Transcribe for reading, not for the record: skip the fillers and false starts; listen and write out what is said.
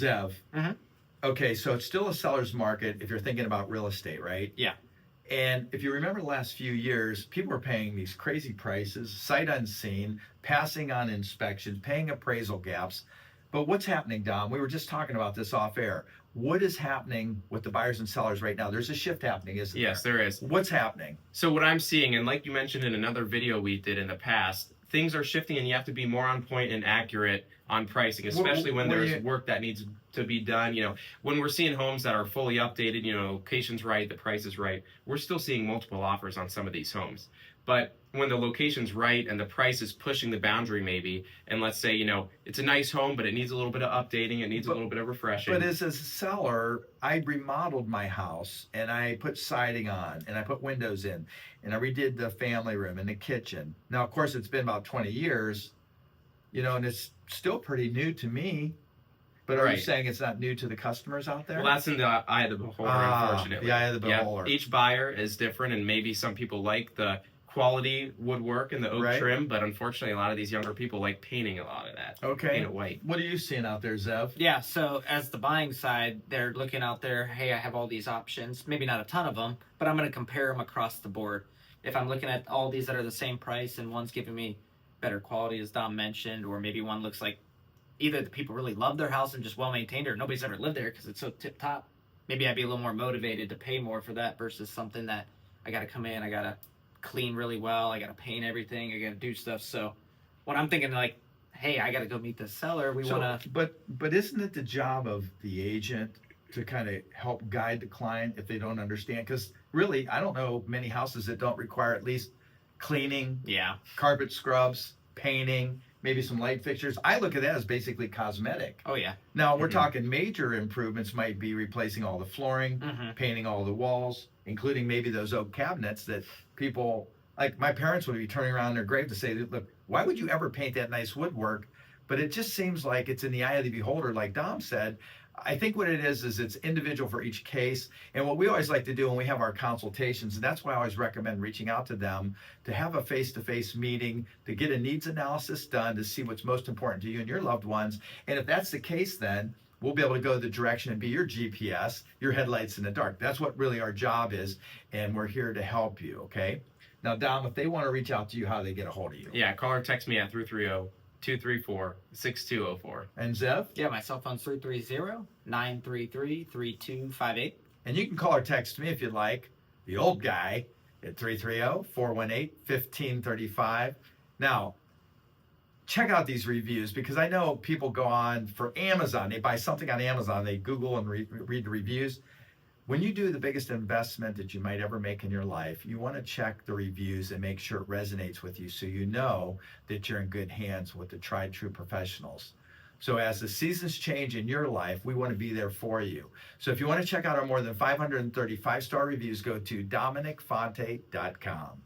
Zev. Mm-hmm. Okay, so it's still a seller's market if you're thinking about real estate, right? Yeah. And if you remember the last few years, people were paying these crazy prices, sight unseen, passing on inspections, paying appraisal gaps. But what's happening, Dom? We were just talking about this off air. What is happening with the buyers and sellers right now? There's a shift happening, isn't there? Yes, there is. What's happening? So what I'm seeing, and like you mentioned in another video we did in the past, things are shifting and you have to be more on point and accurate on pricing, especially when there's work that needs to be done. You know, when we're seeing homes that are fully updated, you know, location's right, the price is right, we're still seeing multiple offers on some of these homes. But when the location's right and the price is pushing the boundary maybe, and let's say, you know, it's a nice home, but it needs a little bit of updating, it needs a little bit of refreshing. But as a seller, I remodeled my house and I put siding on and I put windows in and I redid the family room and the kitchen. Now, of course, it's been about 20 years, you know, and it's still pretty new to me. But are you saying it's not new to the customers out there? Well, that's in the eye of the beholder, unfortunately. The eye of the beholder. Yeah, each buyer is different, and maybe some people like the quality woodwork and the oak trim, but unfortunately, a lot of these younger people like painting a lot of that. Okay. Paint it white. What are you seeing out there, Zev? Yeah, so as the buying side, they're looking out there, hey, I have all these options, maybe not a ton of them, but I'm going to compare them across the board. If I'm looking at all these that are the same price and one's giving me better quality, as Dom mentioned, or maybe one looks like either the people really love their house and just well maintained, or nobody's ever lived there because it's so tip top, maybe I'd be a little more motivated to pay more for that versus something that I got to come in, I got to clean really well, I got to paint everything, I got to do stuff. So when I'm thinking like, hey, I got to go meet the seller, we want to. But isn't it the job of the agent to kind of help guide the client if they don't understand? Because really, I don't know many houses that don't require at least cleaning, carpet scrubs, painting, maybe some light fixtures. I look at that as basically cosmetic. Oh, yeah. Now, we're talking major improvements might be replacing all the flooring, painting all the walls, including maybe those oak cabinets that people, like my parents would be turning around in their grave to say, look, why would you ever paint that nice woodwork? But it just seems like it's in the eye of the beholder, like Dom said. I think what it is it's individual for each case. And what we always like to do when we have our consultations, and that's why I always recommend reaching out to them to have a face-to-face meeting, to get a needs analysis done, to see what's most important to you and your loved ones. And if that's the case, then we'll be able to go the direction and be your GPS, your headlights in the dark. That's what really our job is, and we're here to help you, okay? Now, Dom, if they want to reach out to you, how do they get a hold of you? Yeah, call or text me at 330-234-6204. And Zev? Yeah, my cell phone's 330-933-3258. And you can call or text me if you'd like, the old guy, at 330-418-1535. Now, check out these reviews because I know people go on for Amazon. They buy something on Amazon. They Google and read the reviews. When you do the biggest investment that you might ever make in your life, you want to check the reviews and make sure it resonates with you so you know that you're in good hands with the tried true professionals. So as the seasons change in your life, we want to be there for you. So if you want to check out our more than 530 5-star reviews, go to DominicFonte.com.